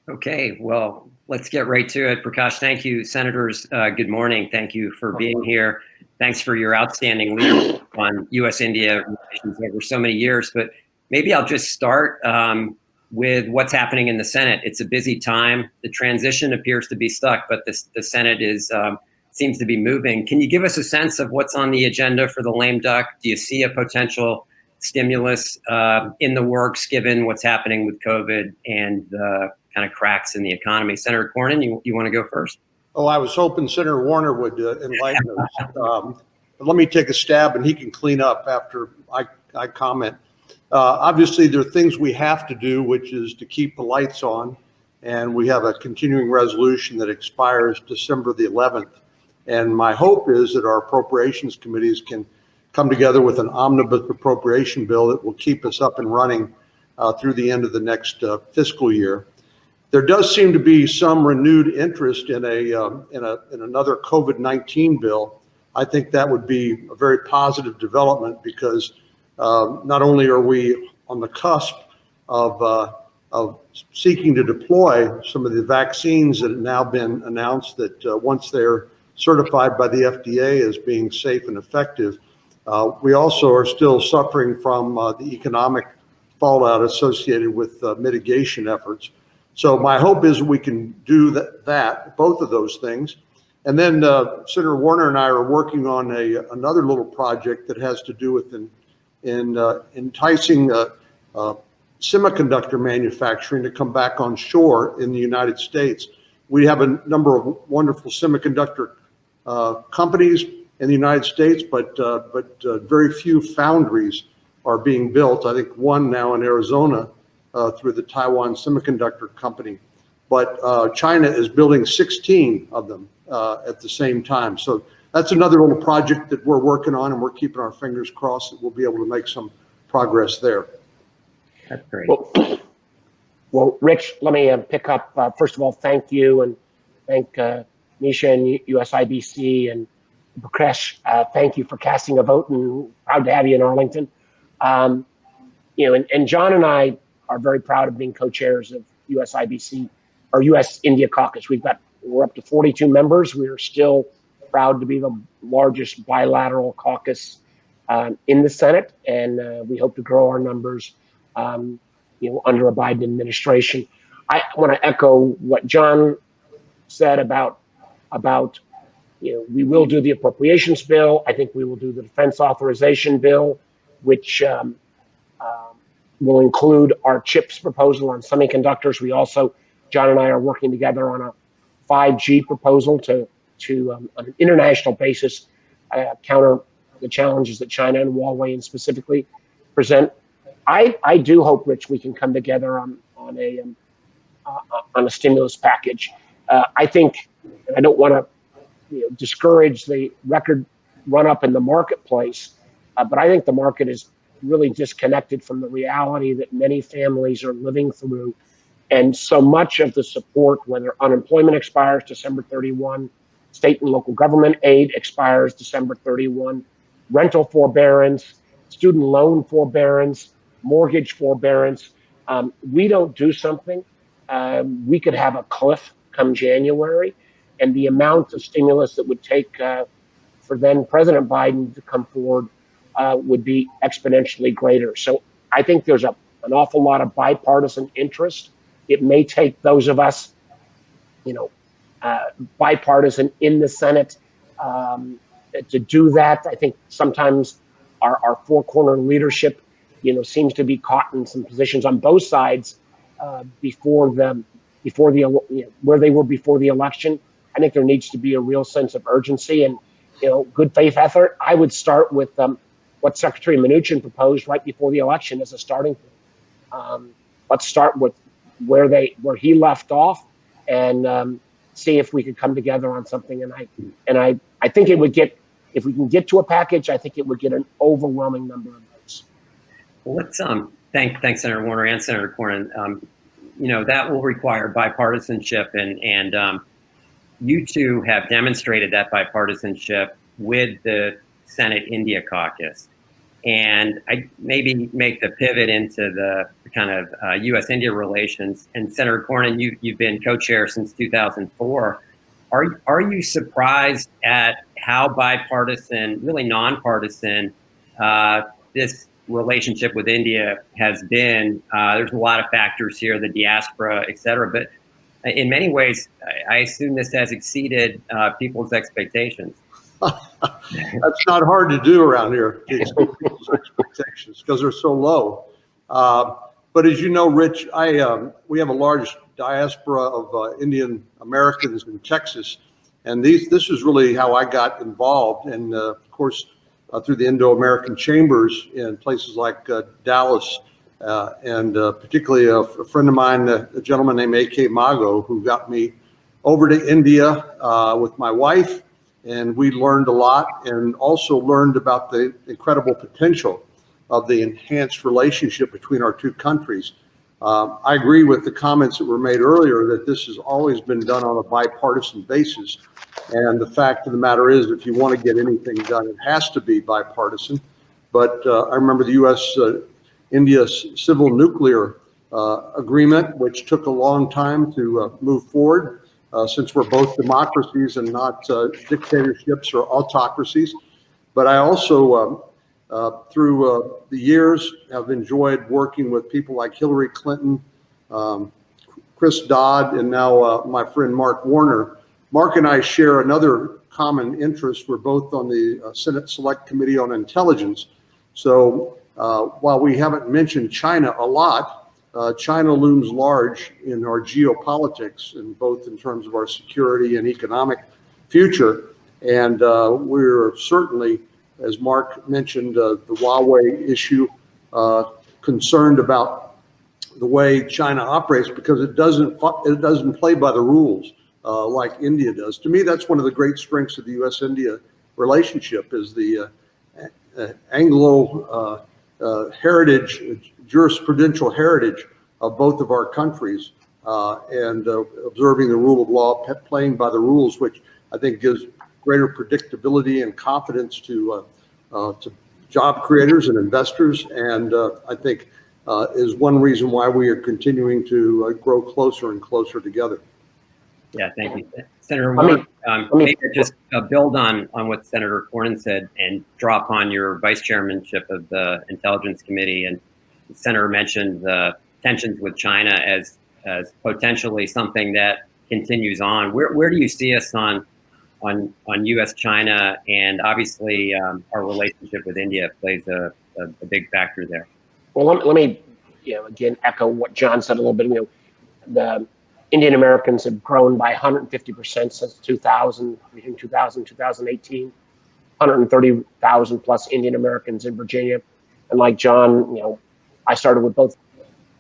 Okay, well, let's get right to it. Prakash, thank you. Senators, good morning. Thank you for being here. Thanks for your outstanding leadership on U.S.-India relations over so many years. But maybe I'll just start with what's happening in the Senate. It's a busy time. The transition appears to be stuck, but the Senate seems to be moving. Can you give us a sense of what's on the agenda for the lame duck? Do you see a potential stimulus in the works, given what's happening with COVID and the kind of cracks in the economy? Senator Cornyn, you want to go first? Oh, I was hoping Senator Warner would enlighten us. But let me take a stab, and he can clean up after I comment. Obviously, there are things we have to do, which is to keep the lights on, and we have a continuing resolution that expires December the 11th. And my hope is that our appropriations committees can come together with an omnibus appropriation bill that will keep us up and running through the end of the next fiscal year. There does seem to be some renewed interest in another COVID-19 bill. I think that would be a very positive development because not only are we on the cusp of seeking to deploy some of the vaccines that have now been announced that once they're certified by the FDA as being safe and effective, we also are still suffering from the economic fallout associated with mitigation efforts. So my hope is we can do both of those things. And then Senator Warner and I are working on another little project that has to do with enticing semiconductor manufacturing to come back on shore in the United States. We have a number of wonderful semiconductor companies in the United States, but very few foundries are being built. I think one now in Arizona through the Taiwan Semiconductor Company, but China is building 16 of them at the same time. So that's another little project that we're working on, and we're keeping our fingers crossed that we'll be able to make some progress there. That's great. Well, Rich, let me pick up. First of all, thank you, and thank Nisha and USIBC and Prakash. Thank you for casting a vote, and proud to have you in Arlington. And John and I are very proud of being co-chairs of USIBC or US-India Caucus. We're up to 42 members. We are still proud to be the largest bilateral caucus in the Senate, and we hope to grow our numbers, under a Biden administration. I want to echo what John said about we will do the appropriations bill. I think we will do the defense authorization bill, which will include our CHIPS proposal on semiconductors. We also, John and I are working together on a 5G proposal to on an international basis, counter the challenges that China and Huawei and specifically present. I do hope, Rich, we can come together on a stimulus package. I think, and I don't want to discourage the record run up in the marketplace, but I think the market is really disconnected from the reality that many families are living through. And so much of the support, whether unemployment expires December 31, state and local government aid expires December 31, rental forbearance, student loan forbearance, mortgage forbearance. We don't do something, we could have a cliff come January, and the amount of stimulus that would take for then President Biden to come forward would be exponentially greater. So I think there's an awful lot of bipartisan interest. It may take those of us, bipartisan in the Senate to do that. I think sometimes our four-corner leadership, seems to be caught in some positions on both sides before the where they were before the election. I think there needs to be a real sense of urgency and good faith effort. I would start with what Secretary Mnuchin proposed right before the election as a starting point. Let's start with where he left off and see if we could come together on something. And I think it would get, if we can get to a package, I think it would get an overwhelming number of votes. Well, let's thank Senator Warner and Senator Cornyn. That will require bipartisanship, and you two have demonstrated that bipartisanship with the Senate India Caucus. And I maybe make the pivot into the kind of U.S.-India relations. And Senator Cornyn, you've been co-chair since 2004. Are you surprised at how bipartisan, really nonpartisan, this relationship with India has been? There's a lot of factors here, the diaspora, et cetera, but in many ways, I assume this has exceeded people's expectations. That's not hard to do around here, to exceed people's expectations, because they're so low. But as you know, Rich, we have a large diaspora of Indian Americans in Texas, and this is really how I got involved. And of course, through the Indo-American chambers in places like Dallas, and particularly a friend of mine, a gentleman named A.K. Mago, who got me over to India with my wife. And we learned a lot, and also learned about the incredible potential of the enhanced relationship between our two countries. I agree with the comments that were made earlier that this has always been done on a bipartisan basis. And the fact of the matter is, if you want to get anything done, it has to be bipartisan. But I remember the U.S.-India civil nuclear agreement, which took a long time to move forward. Since we're both democracies and not dictatorships or autocracies. But I also, through the years, have enjoyed working with people like Hillary Clinton, Chris Dodd, and now my friend Mark Warner. Mark and I share another common interest. We're both on the Senate Select Committee on Intelligence. So while we haven't mentioned China a lot, China looms large in our geopolitics, and both in terms of our security and economic future. And we're certainly, as Mark mentioned, the Huawei issue, concerned about the way China operates, because it doesn't play by the rules like India does. To me, that's one of the great strengths of the U.S.-India relationship, is the Anglo heritage, jurisprudential heritage of both of our countries, and observing the rule of law, playing by the rules, which I think gives greater predictability and confidence to job creators and investors, and I think is one reason why we are continuing to grow closer and closer together. Yeah, thank you, Senator Warren. Maybe just build on what Senator Cornyn said and draw upon your vice chairmanship of the Intelligence Committee. And the senator mentioned the tensions with China as potentially something that continues on. Where do you see us on U.S.-China, and obviously our relationship with India plays a big factor there? Well, let me again echo what John said a little bit. The Indian Americans have grown by 150% since 2000, between 2000 and 2018, 130,000 plus Indian Americans in Virginia. And like John, I started with both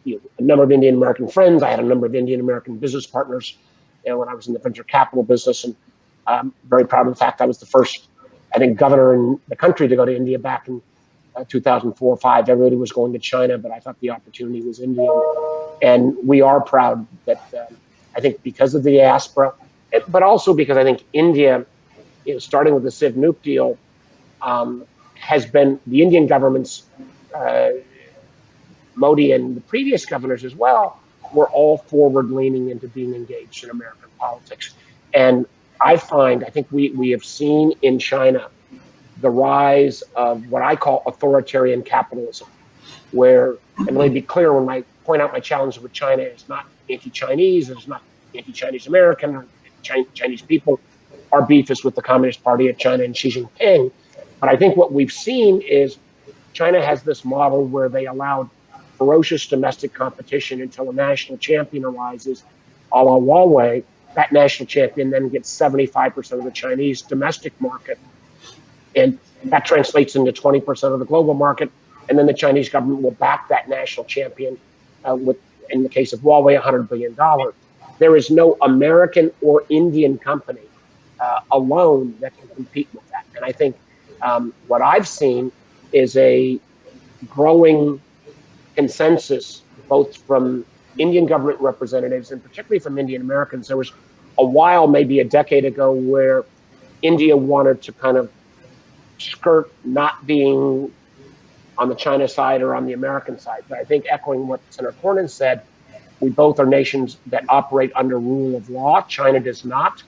a number of Indian American friends. I had a number of Indian American business partners when I was in the venture capital business. And I'm very proud of the fact I was the first, I think, governor in the country to go to India back in 2004 or 5. Everybody was going to China, but I thought the opportunity was India. And we are proud that I think because of the diaspora, but also because I think India, starting with the Civ Nuke deal, has been the Indian government's, Modi and the previous governors as well, were all forward leaning into being engaged in American politics. And I think we have seen in China the rise of what I call authoritarian capitalism, where, and let me be clear, when I point out my challenge with China, it's not anti-Chinese, it's not anti-Chinese American or Chinese people. Our beef is with the Communist Party of China and Xi Jinping. But I think what we've seen is China has this model where they allowed ferocious domestic competition until a national champion arises, a la Huawei. That national champion then gets 75% of the Chinese domestic market. And that translates into 20% of the global market. And then the Chinese government will back that national champion with, in the case of Huawei, $100 billion. There is no American or Indian company alone that can compete with that. And I think what I've seen is a growing consensus, both from Indian government representatives and particularly from Indian Americans. There was a while, maybe a decade ago, where India wanted to kind of skirt not being on the China side or on the American side. But I think echoing what Senator Cornyn said, we both are nations that operate under rule of law. China does not.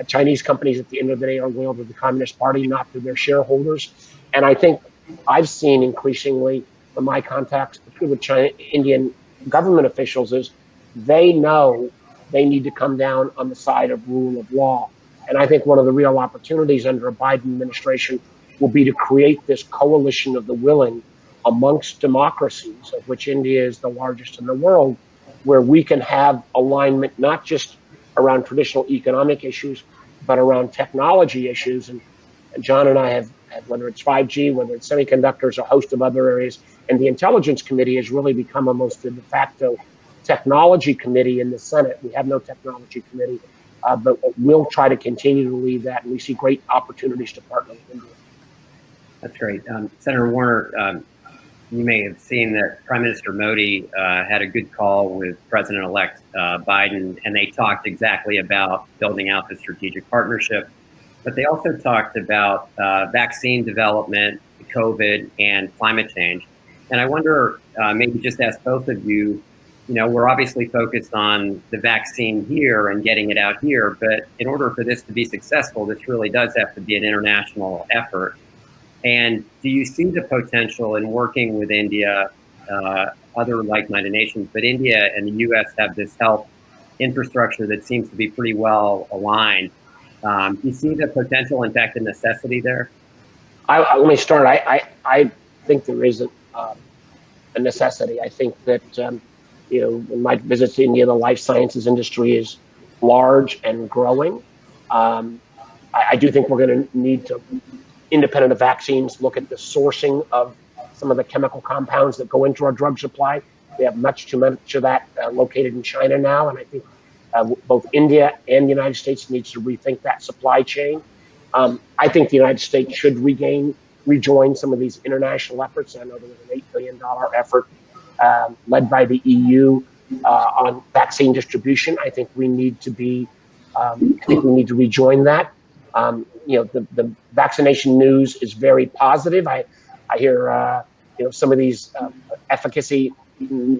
Chinese companies at the end of the day are loyal to the Communist Party, not to their shareholders. And I think I've seen increasingly from my contacts, particularly with China, Indian government officials, is they know they need to come down on the side of rule of law. And I think one of the real opportunities under a Biden administration will be to create this coalition of the willing amongst democracies, of which India is the largest in the world, where we can have alignment not just around traditional economic issues, but around technology issues. And John and I have, whether it's 5G, whether it's semiconductors, a host of other areas, and the Intelligence Committee has really become almost a de facto technology committee in the Senate. We have no technology committee, but we'll try to continue to lead that, and we see great opportunities to partner with India. That's great. Senator Warner, you may have seen that Prime Minister Modi had a good call with President-elect Biden, and they talked exactly about building out the strategic partnership. But they also talked about vaccine development, COVID, and climate change. And I wonder, maybe just ask both of you, we're obviously focused on the vaccine here and getting it out here, but in order for this to be successful, this really does have to be an international effort. And do you see the potential in working with India, other like-minded nations, but India and the US have this health infrastructure that seems to be pretty well aligned. Do you see the potential, in fact, the necessity there? Let me start. I think there is a necessity. I think that, in my visits to India, the life sciences industry is large and growing. I do think we're going to need to, independent of vaccines, look at the sourcing of some of the chemical compounds that go into our drug supply. We have much too much of that located in China now, and I think both India and the United States needs to rethink that supply chain. I think the United States should rejoin some of these international efforts. I know there was an $8 billion effort led by the EU on vaccine distribution. I think we need to rejoin that. The vaccination news is very positive. I hear some of these efficacy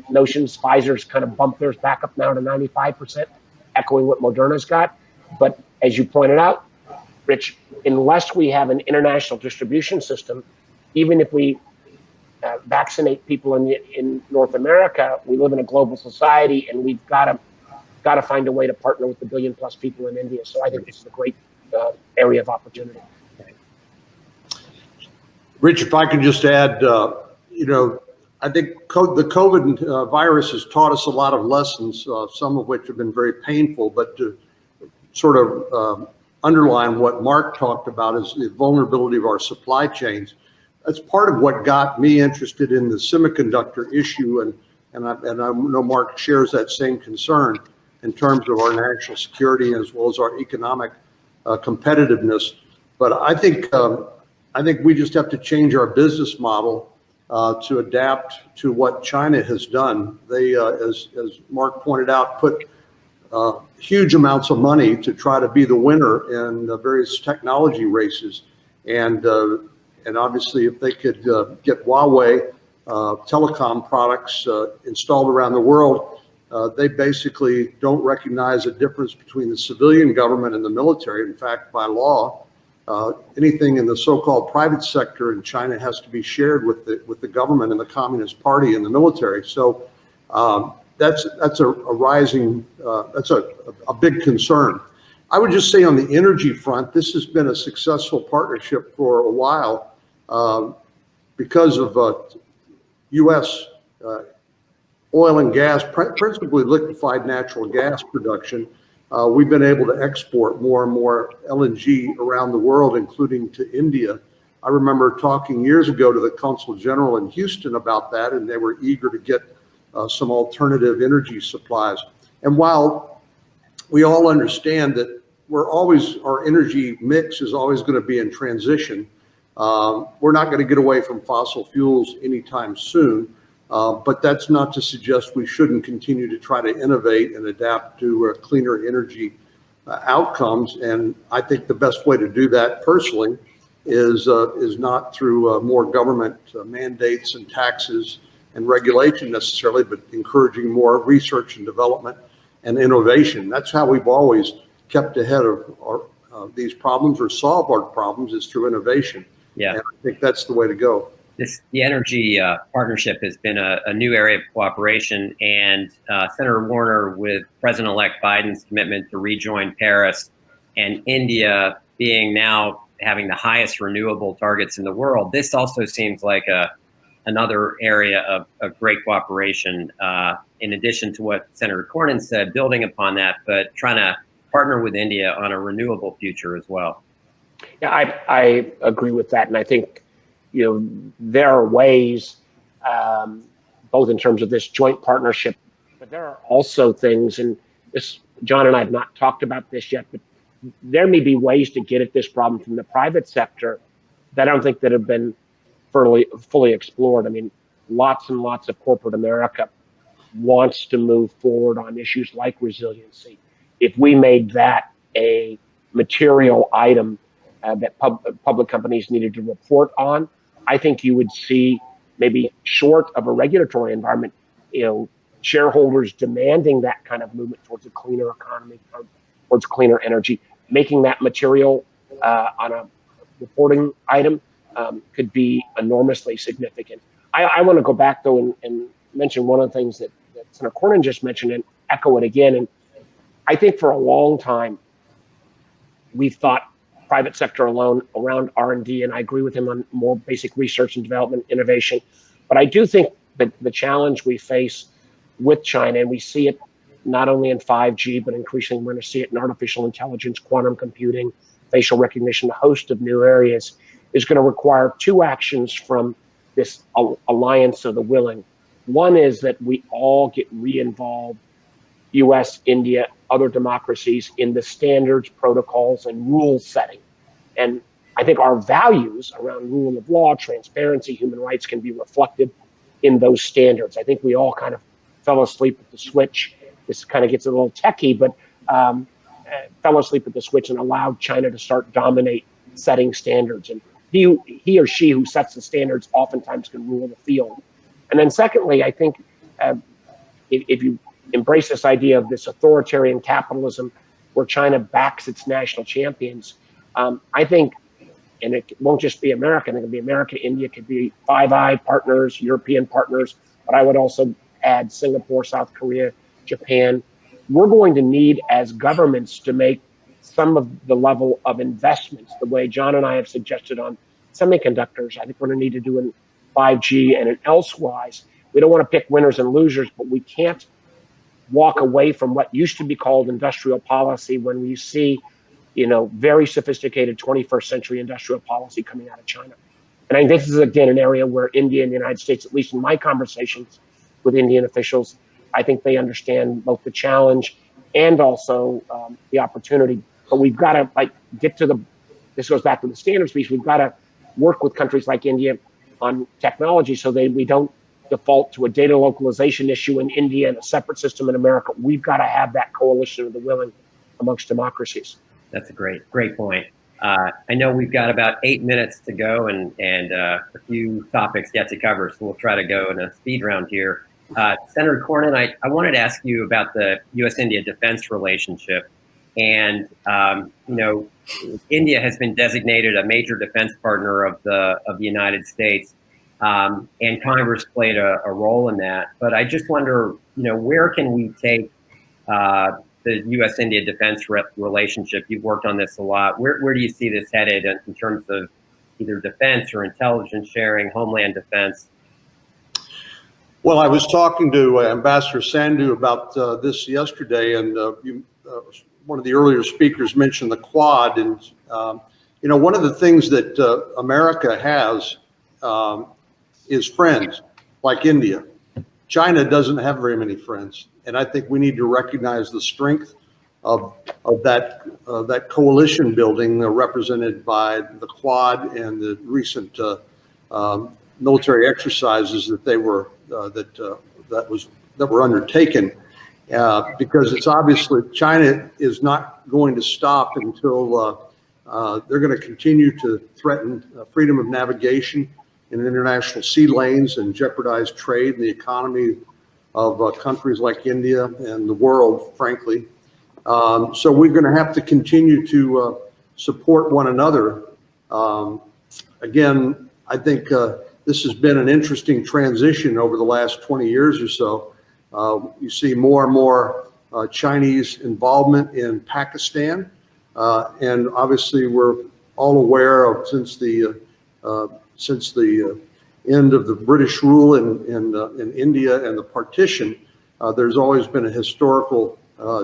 notions. Pfizer's kind of bumped theirs back up now to 95%, echoing what Moderna's got. But as you pointed out, Rich, unless we have an international distribution system, even if we vaccinate people in North America, we live in a global society, and we've got to find a way to partner with the billion-plus people in India. So I think this is a great area of opportunity. Rich, if I could just add, I think the COVID virus has taught us a lot of lessons, some of which have been very painful, but to sort of underline what Mark talked about is the vulnerability of our supply chains. That's part of what got me interested in the semiconductor issue, and I know Mark shares that same concern in terms of our national security as well as our economic competitiveness. But I think we just have to change our business model to adapt to what China has done. They, as Mark pointed out, put huge amounts of money to try to be the winner in the various technology races, and obviously if they could get Huawei telecom products installed around the world, they basically don't recognize a difference between the civilian government and the military. In fact, by law, anything in the so-called private sector in China has to be shared with the government and the Communist Party and the military. So that's a rising, that's a big concern. I would just say on the energy front, this has been a successful partnership for a while because of U.S. Oil and gas, principally liquefied natural gas production. We've been able to export more and more LNG around the world, including to India. I remember talking years ago to the Consul General in Houston about that, and they were eager to get some alternative energy supplies. And while we all understand that our energy mix is always going to be in transition, we're not going to get away from fossil fuels anytime soon. But that's not to suggest we shouldn't continue to try to innovate and adapt to cleaner energy outcomes. And I think the best way to do that personally is not through more government mandates and taxes and regulation necessarily, but encouraging more research and development and innovation. That's how we've always kept ahead of these problems or solve our problems, is through innovation. Yeah, and I think that's the way to go. The energy partnership has been a new area of cooperation, and Senator Warner, with President-elect Biden's commitment to rejoin Paris, and India being now having the highest renewable targets in the world, this also seems like another area of great cooperation, in addition to what Senator Cornyn said, building upon that, but trying to partner with India on a renewable future as well. Yeah, I agree with that. And I think, there are ways, both in terms of this joint partnership, but there are also things, and this, John and I have not talked about this yet, but there may be ways to get at this problem from the private sector that I don't think that have been fully explored. I mean, lots and lots of corporate America wants to move forward on issues like resiliency. If we made that a material item that public companies needed to report on, I think you would see, maybe short of a regulatory environment, shareholders demanding that kind of movement towards a cleaner economy, or towards cleaner energy, making that material on a reporting item could be enormously significant. I want to go back, though, and mention one of the things that Senator Cornyn just mentioned, and echo it again. And I think for a long time, we've thought private sector alone around R&D, and I agree with him on more basic research and development innovation. But I do think that the challenge we face with China, and we see it not only in 5G, but increasingly we're going to see it in artificial intelligence, quantum computing, facial recognition, a host of new areas, is going to require two actions from this alliance of the willing. One is that we all get re-involved, US, India, other democracies, in the standards, protocols, and rules setting. And I think our values around rule of law, transparency, human rights can be reflected in those standards. I think we all kind of fell asleep at the switch. This kind of gets a little techie, but fell asleep at the switch and allowed China to start dominate setting standards. And he or she who sets the standards oftentimes can rule the field. And then secondly, I think if you embrace this idea of this authoritarian capitalism where China backs its national champions, I think, and it won't just be America, it can be America, India, could be Five Eye partners, European partners, but I would also add Singapore, South Korea, Japan. We're going to need, as governments, to make some of the level of investments, the way John and I have suggested on semiconductors. I think we're going to need to do in 5G and in elsewise. We don't want to pick winners and losers, but we can't walk away from what used to be called industrial policy when we see, very sophisticated 21st century industrial policy coming out of China. And I think this is, again, an area where India and the United States, at least in my conversations with Indian officials, I think they understand both the challenge and also the opportunity. But we've got to this goes back to the standards piece, we've got to work with countries like India on technology so that we don't default to a data localization issue in India and a separate system in America. We've got to have that coalition of the willing amongst democracies. That's a great point. I know we've got about 8 minutes to go and a few topics yet to cover, so we'll try to go in a speed round here. Senator Cornyn, I wanted to ask you about the U.S.-India defense relationship. And, India has been designated a major defense partner of the United States. And Congress played a role in that. But I just wonder, where can we take the U.S.-India defense relationship? You've worked on this a lot. Where do you see this headed in terms of either defense or intelligence sharing, homeland defense? Well, I was talking to Ambassador Sandhu about this yesterday, and one of the earlier speakers mentioned the Quad. And, one of the things that America has is friends like India. China doesn't have very many friends. And I think we need to recognize the strength of that coalition building represented by the Quad and the recent military exercises that were undertaken. Because it's obviously China is not going to stop until They're going to continue to threaten freedom of navigation in international sea lanes and jeopardize trade and the economy of countries like India and the world, frankly. So we're going to have to continue to support one another. Again, I think this has been an interesting transition over the last 20 years or so. You see more and more Chinese involvement in Pakistan. And obviously we're all aware of since the end of the British rule in India and the partition, there's always been a historical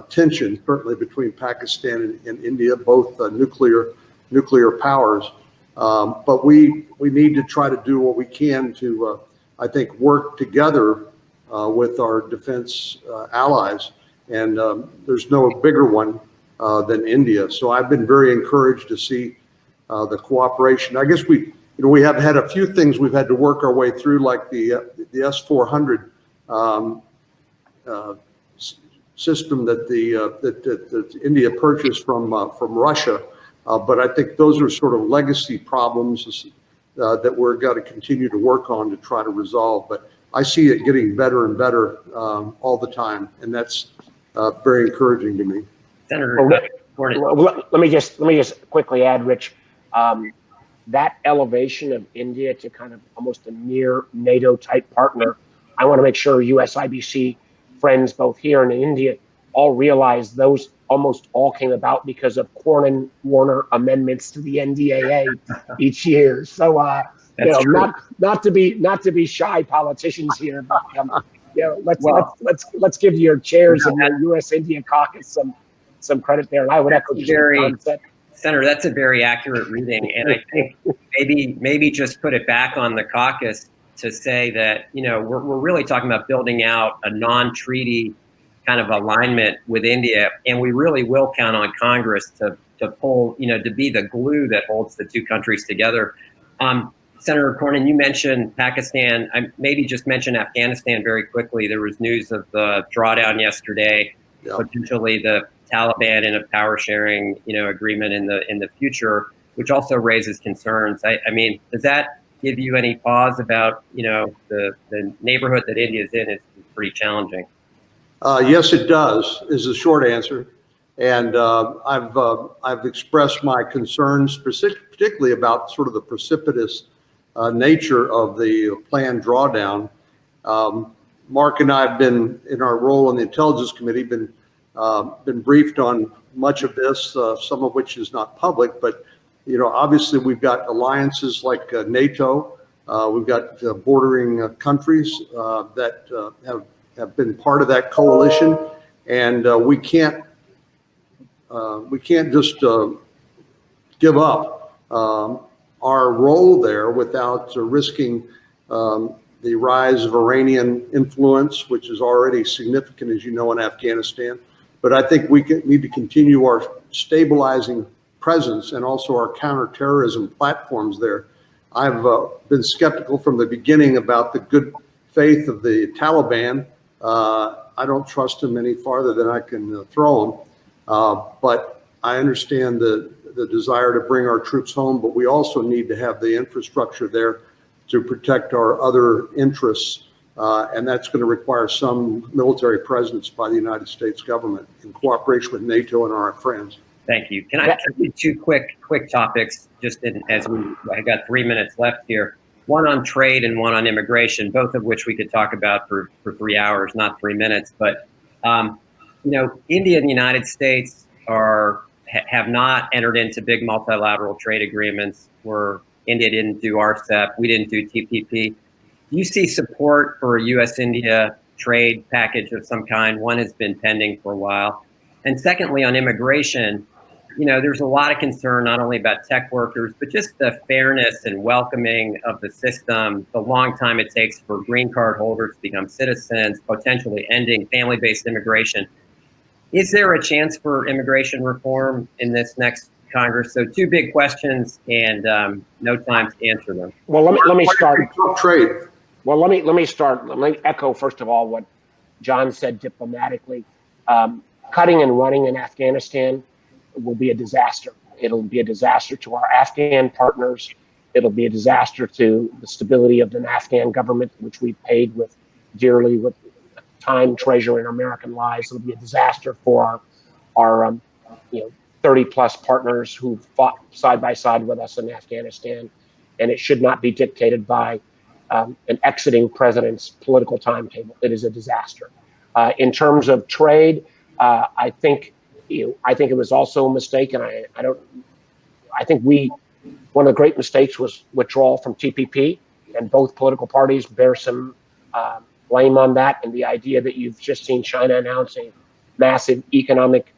tension, certainly between Pakistan and India, both nuclear powers. But we need to try to do what we can to, I think, work together with our defense allies. And there's no bigger one than India. So I've been very encouraged to see the cooperation. I guess we have had a few things we've had to work our way through, like the S-400 system that India purchased from Russia. But I think those are sort of legacy problems that we're got to continue to work on to try to resolve. But I see it getting better and better all the time, and that's very encouraging to me. Senator, let me just quickly add, Rich, that elevation of India to kind of almost a near NATO type partner. I want to make sure USIBC friends both here and in India all realize those almost all came about because of Cornyn Warner amendments to the NDAA each year. So not to be shy politicians here, but let's give your chairs and your USIndia Caucus some credit there. And I would echo Senator, that's a very accurate reading, and I think maybe just put it back on the caucus to say that we're really talking about building out a non-treaty kind of alignment with India, and we really will count on Congress to pull to be the glue that holds the two countries together. Senator Cornyn, you mentioned Pakistan. I maybe just mention Afghanistan very quickly. There was news of the drawdown yesterday, potentially the Taliban in a power sharing, agreement in the future, which also raises concerns. I mean, does that give you any pause about, the neighborhood that India is in is pretty challenging? Yes, it does, is the short answer. And I've expressed my concerns, particularly about sort of the precipitous nature of the planned drawdown. Mark and I have been, in our role in the Intelligence Committee, been briefed on much of this, some of which is not public, but obviously we've got alliances like NATO, we've got bordering countries that have been part of that coalition, and we can't just give up our role there without risking the rise of Iranian influence, which is already significant, as you know, in Afghanistan. But I think we need to continue our stabilizing presence and also our counterterrorism platforms there. I've been skeptical from the beginning about the good faith of the Taliban. I don't trust them any farther than I can throw them. But I understand the desire to bring our troops home, but we also need to have the infrastructure there to protect our other interests. And that's going to require some military presence by the United States government in cooperation with NATO and our friends. Thank you. Can I do two quick topics I got 3 minutes left here. One on trade and one on immigration, both of which we could talk about for 3 hours, not 3 minutes. But, India and the United States have not entered into big multilateral trade agreements where India didn't do RCEP, we didn't do TPP. Do you see support for a U.S.-India trade package of some kind? One has been pending for a while. And secondly, on immigration, there's a lot of concern not only about tech workers, but just the fairness and welcoming of the system, the long time it takes for green card holders to become citizens, potentially ending family-based immigration. Is there a chance for immigration reform in this next Congress? So two big questions and no time to answer them. Well, let me start. Trade. Well, let me start. Let me echo, first of all, what John said diplomatically. Cutting and running in Afghanistan will be a disaster. It'll be a disaster to our Afghan partners. It'll be a disaster to the stability of the Afghan government, which we've paid with dearly with time, treasure, and American lives. It'll be a disaster for our 30 plus partners who fought side by side with us in Afghanistan. And it should not be dictated by an exiting president's political timetable. It is a disaster. In terms of trade, I think it was also a mistake, and I think one of the great mistakes was withdrawal from TPP, and both political parties bear some blame on that. And the idea that you've just seen China announce a massive economic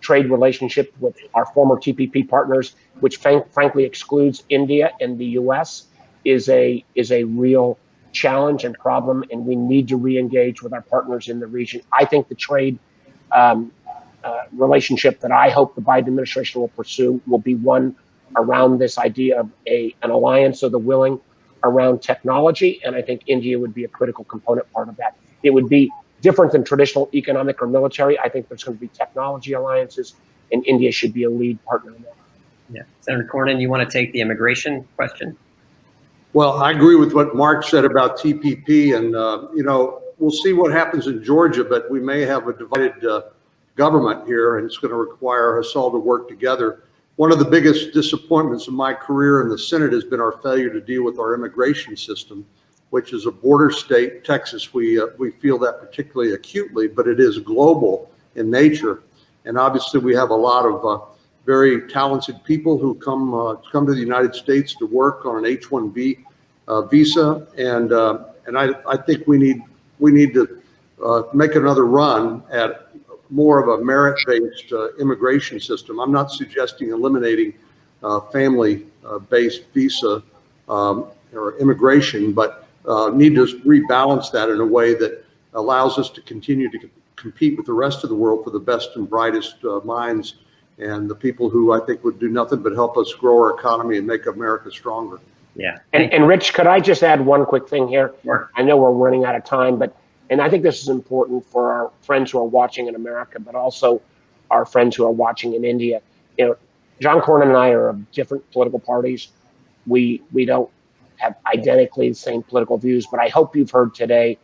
trade relationship with our former TPP partners, which frankly excludes India and the US, is a real challenge and problem, and we need to re-engage with our partners in the region. I think the trade relationship that I hope the Biden administration will pursue will be one around this idea of an alliance of the willing around technology, and I think India would be a critical component part of that. It would be different than traditional economic or military. I think there's going to be technology alliances, and India should be a lead partner in that. Yeah, Senator Cornyn, you want to take the immigration question? Well, I agree with what Mark said about TPP, and we'll see what happens in Georgia, but we may have a divided government here, and it's going to require us all to work together. One of the biggest disappointments of my career in the Senate has been our failure to deal with our immigration system, which is a border state. Texas, we feel that particularly acutely, but it is global in nature. And obviously we have a lot of very talented people who come to the United States to work on an H-1B visa. And I think we need to make another run at more of a merit-based immigration system. I'm not suggesting eliminating family-based visa or immigration, but need to rebalance that in a way that allows us to continue to compete with the rest of the world for the best and brightest minds and the people who I think would do nothing but help us grow our economy and make America stronger. Yeah. And Rich, could I just add one quick thing here? Sure. I know we're running out of time, and I think this is important for our friends who are watching in America, but also our friends who are watching in India. John Cornyn and I are of different political parties. We don't have identically the same political views, but I hope you've heard today,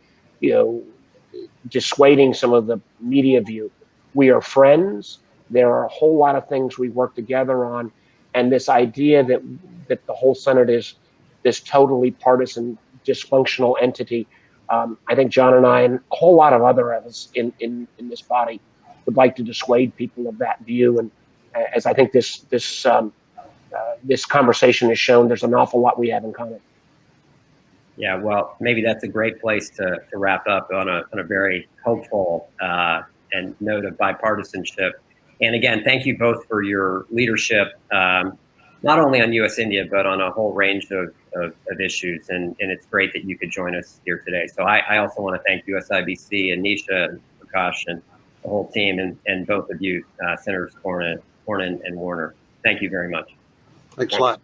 dissuading some of the media view. We are friends. There are a whole lot of things we work together on, and this idea that the whole Senate is this totally partisan, dysfunctional entity. I think John and I and a whole lot of other of us in this body would like to dissuade people of that view. And as I think this conversation has shown, there's an awful lot we have in common. Yeah, well, maybe that's a great place to wrap up on a very hopeful and note of bipartisanship. And again, thank you both for your leadership, not only on US-India, but on a whole range of issues. And it's great that you could join us here today. So I also want to thank USIBC and Nisha and Prakash and the whole team and both of you, Senators Cornyn and Warner. Thank you very much. Thanks a lot.